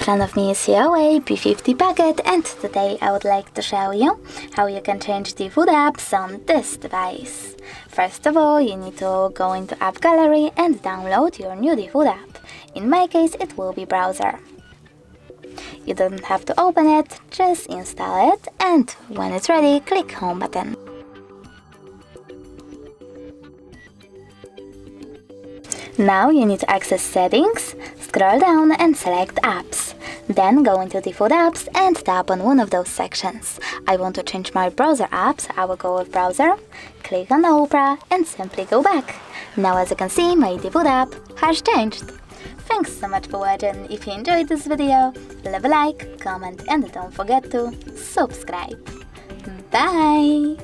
front of me is HUAWEI P50 Pocket, and today I would like to show you how you can change the food apps on this device. First of all, you need to go into App Gallery and download your new food app. In my case, it will be Browser. You don't have to open it, just install it, and when it's ready, click Home button. Now you need to access Settings, scroll down and select Apps. Then go into the Food Apps and tap on one of those sections. I want to change my browser apps, I will go with Browser, click on Opera and simply go back. Now as you can see, my food app has changed. Thanks so much for watching. If you enjoyed this video, leave a like, comment and don't forget to subscribe. Bye!